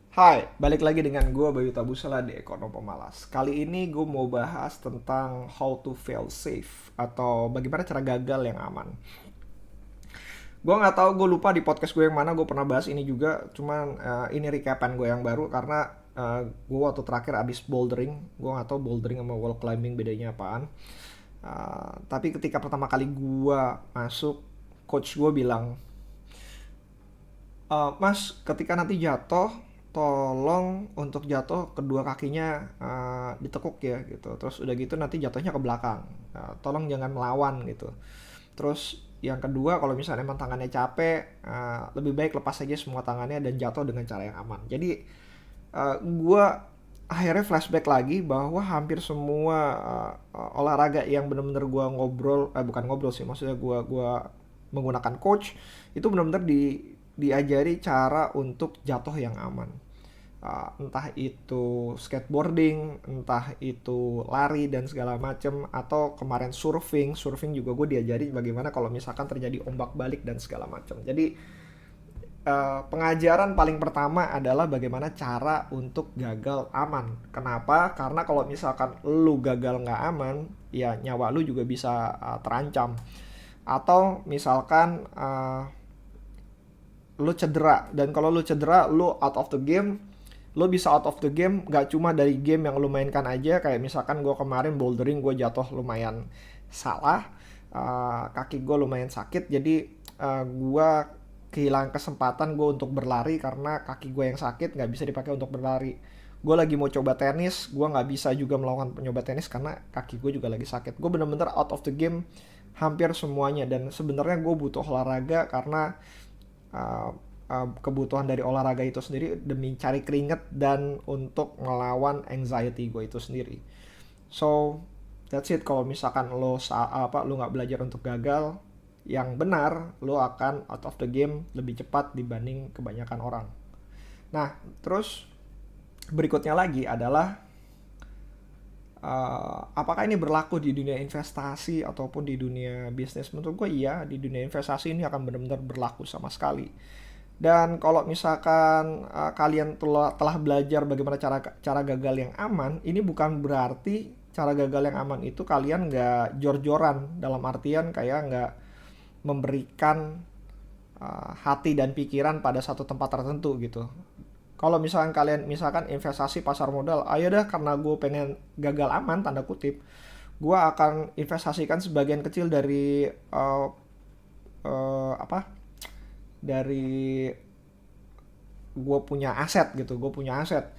Hai, balik lagi dengan gue Bayu Tabusala di Ekonom Pemalas. Kali ini gue mau bahas tentang how to fail safe atau bagaimana cara gagal yang aman. Gue nggak tahu, gue lupa di podcast gue yang mana gue pernah bahas ini juga. Cuman ini recapan gue yang baru karena gue waktu terakhir abis bouldering. Gue nggak tahu bouldering sama wall climbing bedanya apaan. Tapi ketika pertama kali gue masuk, coach gue bilang, Mas, ketika nanti jatuh, tolong untuk jatuh kedua kakinya ditekuk ya gitu. Terus udah gitu nanti jatuhnya ke belakang. Tolong jangan melawan gitu. Terus yang kedua, kalau misalnya emang tangannya capek, lebih baik lepas aja semua tangannya dan jatuh dengan cara yang aman. Jadi gue akhirnya flashback lagi bahwa hampir semua olahraga yang bener-bener gue ngobrol, bukan ngobrol sih, maksudnya gue menggunakan coach itu bener-bener diajari cara untuk jatuh yang aman. Entah itu skateboarding, entah itu lari dan segala macem, atau kemarin surfing juga gue diajari bagaimana kalau misalkan terjadi ombak balik dan segala macem. Jadi pengajaran paling pertama adalah bagaimana cara untuk gagal aman. Kenapa? Karena kalau misalkan lu gagal nggak aman, ya nyawa lu juga bisa terancam. Atau misalkan lu cedera, dan kalau lu cedera lu out of the game. Lu bisa out of the game gak cuma dari game yang lu mainkan aja, kayak misalkan gue kemarin bouldering gue jatuh lumayan salah, kaki gue lumayan sakit, jadi gue kehilangan kesempatan gue untuk berlari karena kaki gue yang sakit nggak bisa dipakai untuk berlari. Gue lagi mau coba tenis, gue nggak bisa juga melakukan penyoba tenis karena kaki gue juga lagi sakit. Gue bener-bener out of the game hampir semuanya, dan sebenarnya gue butuh olahraga karena uh, kebutuhan dari olahraga itu sendiri demi cari keringet dan untuk melawan anxiety gue itu sendiri. So that's it. Kalau misalkan lo nggak belajar untuk gagal yang benar, lo akan out of the game lebih cepat dibanding kebanyakan orang. Nah, terus berikutnya lagi adalah apakah ini berlaku di dunia investasi ataupun di dunia bisnis? Menurut gue iya, di dunia investasi ini akan benar-benar berlaku sama sekali. Dan kalau misalkan kalian telah belajar bagaimana cara cara gagal yang aman, ini bukan berarti cara gagal yang aman itu kalian nggak jor-joran, dalam artian kayak nggak memberikan hati dan pikiran pada satu tempat tertentu gitu. Kalau misalkan kalian misalkan investasi pasar modal, ayo dah karena gue pengen gagal aman tanda kutip, gue akan investasikan sebagian kecil dari apa dari gue punya aset gitu, gue punya aset.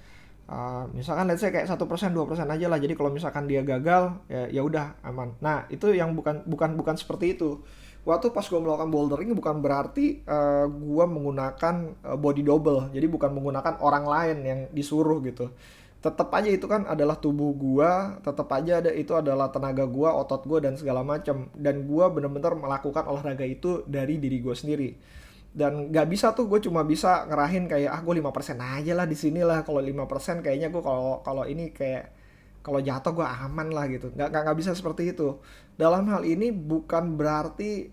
Misalkan let's say kayak 1% 2% aja lah, jadi kalau misalkan dia gagal ya ya udah aman. Nah itu yang bukan seperti itu. Waktu pas gue melakukan bouldering bukan berarti gue menggunakan body double, jadi bukan menggunakan orang lain yang disuruh gitu. Tetap aja itu kan adalah tubuh gue, tetap aja itu adalah tenaga gue, otot gue dan segala macam, dan gue bener-bener melakukan olahraga itu dari diri gue sendiri. Dan nggak bisa tuh gue cuma bisa ngerahin kayak gue 5% aja lah di sini lah. Kalau 5% kayaknya gue kalau kalau ini kayak kalau jatuh gue aman lah gitu. Nggak bisa seperti itu. Dalam hal ini bukan berarti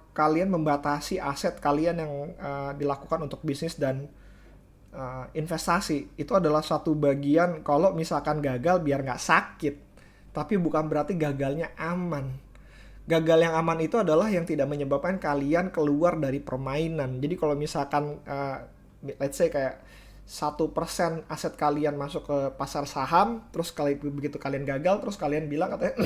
kalian membatasi aset kalian yang dilakukan untuk bisnis dan investasi. Itu adalah satu bagian kalau misalkan gagal biar nggak sakit, tapi bukan berarti gagalnya aman. Gagal yang aman itu adalah yang tidak menyebabkan kalian keluar dari permainan. Jadi kalau misalkan let's say kayak 1% aset kalian masuk ke pasar saham, terus kali begitu kalian gagal, terus kalian bilang katanya,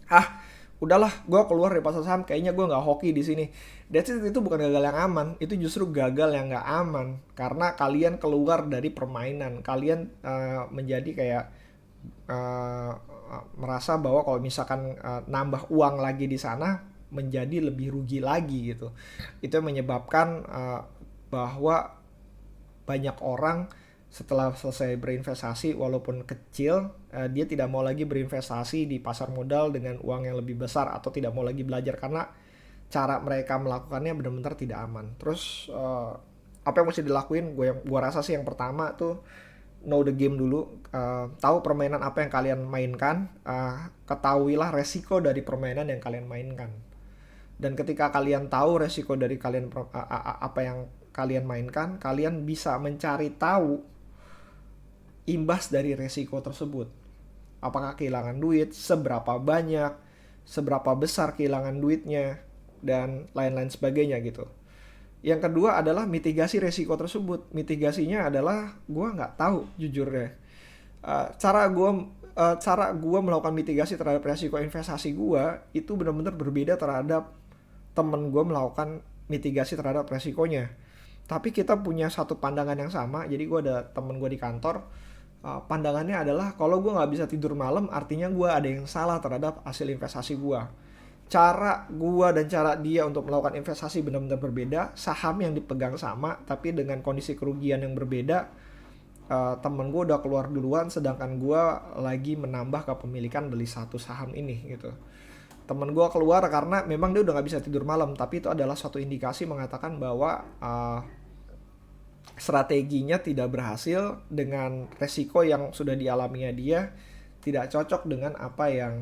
ah udahlah gue keluar dari pasar saham, kayaknya gue nggak hoki di sini. That's it, itu bukan gagal yang aman, itu justru gagal yang nggak aman karena kalian keluar dari permainan. Kalian menjadi kayak merasa bahwa kalau misalkan nambah uang lagi di sana menjadi lebih rugi lagi gitu. Itu yang menyebabkan bahwa banyak orang setelah selesai berinvestasi walaupun kecil, dia tidak mau lagi berinvestasi di pasar modal dengan uang yang lebih besar, atau tidak mau lagi belajar karena cara mereka melakukannya benar-benar tidak aman. Terus apa yang mesti dilakuin? Gua rasa sih yang pertama tuh know the game dulu. Tahu permainan apa yang kalian mainkan, ketahuilah resiko dari permainan yang kalian mainkan. Dan ketika kalian tahu resiko dari apa yang kalian mainkan, kalian bisa mencari tahu imbas dari resiko tersebut. Apakah kehilangan duit, seberapa banyak, seberapa besar kehilangan duitnya, dan lain-lain sebagainya gitu. Yang kedua adalah mitigasi resiko tersebut. Mitigasinya adalah gue nggak tahu jujur deh. Cara gue melakukan mitigasi terhadap resiko investasi gue itu benar-benar berbeda terhadap temen gue melakukan mitigasi terhadap resikonya. Tapi kita punya satu pandangan yang sama. Jadi gue ada temen gue di kantor. Pandangannya adalah kalau gue nggak bisa tidur malam, artinya gue ada yang salah terhadap hasil investasi gue. Cara gua dan cara dia untuk melakukan investasi benar-benar berbeda. Saham yang dipegang sama, tapi dengan kondisi kerugian yang berbeda. Temen gue udah keluar duluan, sedangkan gua lagi menambah kepemilikan dari satu saham ini gitu. Temen gue keluar karena memang dia udah nggak bisa tidur malam, tapi itu adalah suatu indikasi mengatakan bahwa strateginya tidak berhasil dengan resiko yang sudah dialaminya dia tidak cocok dengan apa yang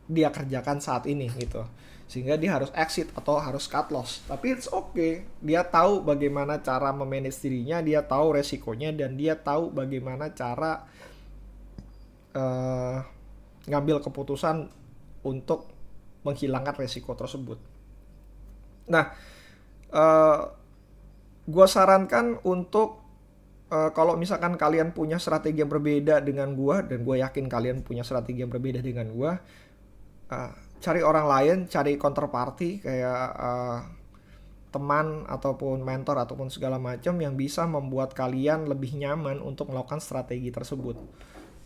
dia kerjakan saat ini gitu, sehingga dia harus exit atau harus cut loss. Tapi it's okay, dia tahu bagaimana cara memanage dirinya, dia tahu resikonya, dan dia tahu bagaimana cara ngambil keputusan untuk menghilangkan resiko tersebut. Nah, gue sarankan untuk kalau misalkan kalian punya strategi yang berbeda dengan gue, dan gue yakin kalian punya strategi yang berbeda dengan gue, cari orang lain, cari counterparty kayak teman ataupun mentor ataupun segala macam yang bisa membuat kalian lebih nyaman untuk melakukan strategi tersebut.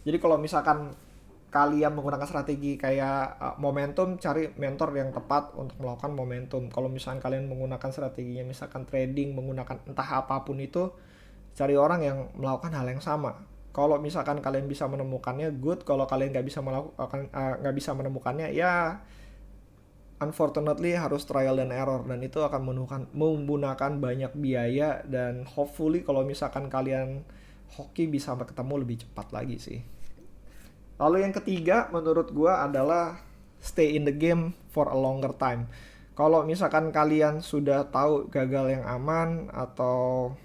Jadi kalau misalkan kalian menggunakan strategi kayak momentum, cari mentor yang tepat untuk melakukan momentum. Kalau misalkan kalian menggunakan strateginya misalkan trading, menggunakan entah apapun itu, cari orang yang melakukan hal yang sama. Kalau misalkan kalian bisa menemukannya, good. Kalau kalian nggak bisa menemukannya, ya unfortunately harus trial dan error, dan itu akan menggunakan banyak biaya, dan hopefully kalau misalkan kalian hoki bisa ketemu lebih cepat lagi sih. Lalu yang ketiga menurut gue adalah stay in the game for a longer time. Kalau misalkan kalian sudah tahu gagal yang aman atau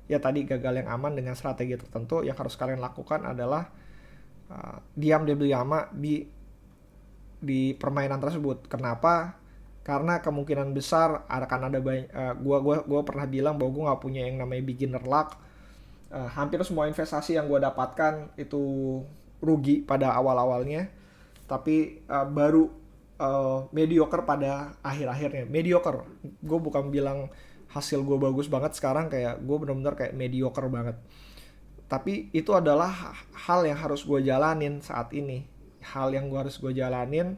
ya tadi gagal yang aman dengan strategi tertentu, yang harus kalian lakukan adalah diam lebih lama di permainan tersebut. Kenapa? Karena kemungkinan besar akan ada banyak. Gue pernah bilang bahwa gue nggak punya yang namanya beginner luck. Hampir semua investasi yang gue dapatkan itu rugi pada awal-awalnya, tapi baru mediocre pada akhir-akhirnya. Mediocre. Gue bukan bilang hasil gue bagus banget sekarang, kayak gue benar-benar kayak mediocre banget. Tapi itu adalah hal yang harus gue jalanin saat ini. Hal yang harus gue jalanin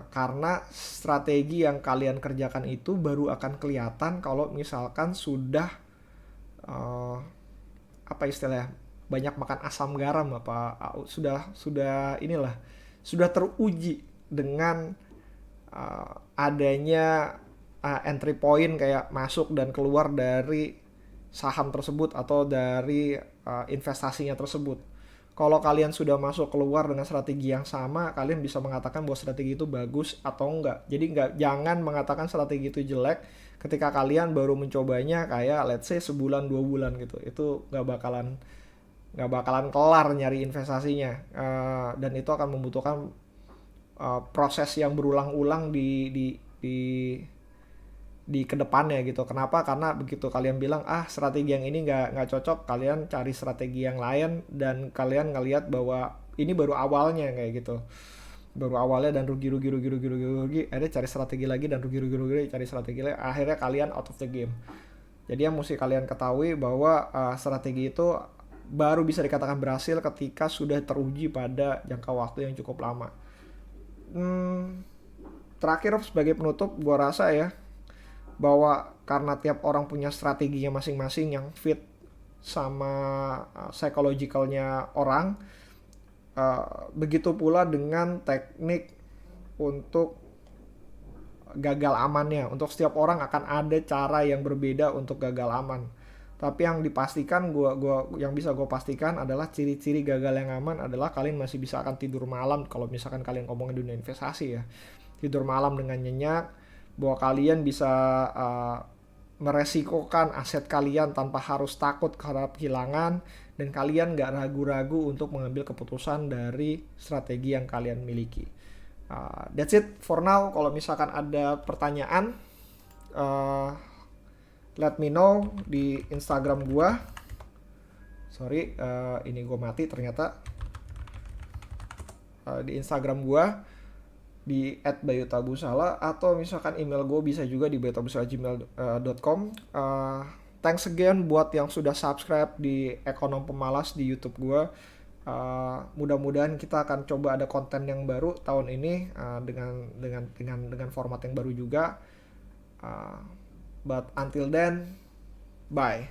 karena strategi yang kalian kerjakan itu baru akan kelihatan kalau misalkan sudah apa istilahnya, banyak makan asam garam, sudah teruji dengan adanya entry point kayak masuk dan keluar dari saham tersebut atau dari investasinya tersebut. Kalau kalian sudah masuk keluar dengan strategi yang sama, kalian bisa mengatakan bahwa strategi itu bagus atau enggak. Jadi jangan mengatakan strategi itu jelek ketika kalian baru mencobanya kayak let's say sebulan 2 bulan gitu. Itu nggak bakalan kelar nyari investasinya, dan itu akan membutuhkan proses yang berulang-ulang di kedepannya gitu. Kenapa? Karena begitu kalian bilang strategi yang ini nggak cocok, kalian cari strategi yang lain, dan kalian ngelihat bahwa ini baru awalnya kayak gitu, baru awalnya dan rugi, akhirnya cari strategi lagi dan rugi, cari strategi lagi, akhirnya kalian out of the game. Jadi yang mesti kalian ketahui bahwa strategi itu baru bisa dikatakan berhasil ketika sudah teruji pada jangka waktu yang cukup lama. Terakhir sebagai penutup, gua rasa ya bahwa karena tiap orang punya strateginya masing-masing yang fit sama psychologicalnya orang, begitu pula dengan teknik untuk gagal amannya. Untuk setiap orang akan ada cara yang berbeda untuk gagal aman. Tapi yang dipastikan yang bisa gue pastikan adalah ciri-ciri gagal yang aman adalah kalian masih bisa akan tidur malam. Kalau misalkan kalian ngomongin dunia investasi ya, tidur malam dengan nyenyak, bahwa kalian bisa uh, meresikokan aset kalian tanpa harus takut karena kehilangan, dan kalian nggak ragu-ragu untuk mengambil keputusan dari strategi yang kalian miliki. That's it for now. Kalau misalkan ada pertanyaan, uh, let me know di Instagram gua. Sorry, ini gua mati ternyata. Di Instagram gua di @bayutabusala, atau misalkan email gue bisa juga di bayutabusala@gmail.com. Thanks again buat yang sudah subscribe di Ekonom Pemalas di YouTube gue. Mudah-mudahan kita akan coba ada konten yang baru tahun ini, dengan format yang baru juga. But until then, bye.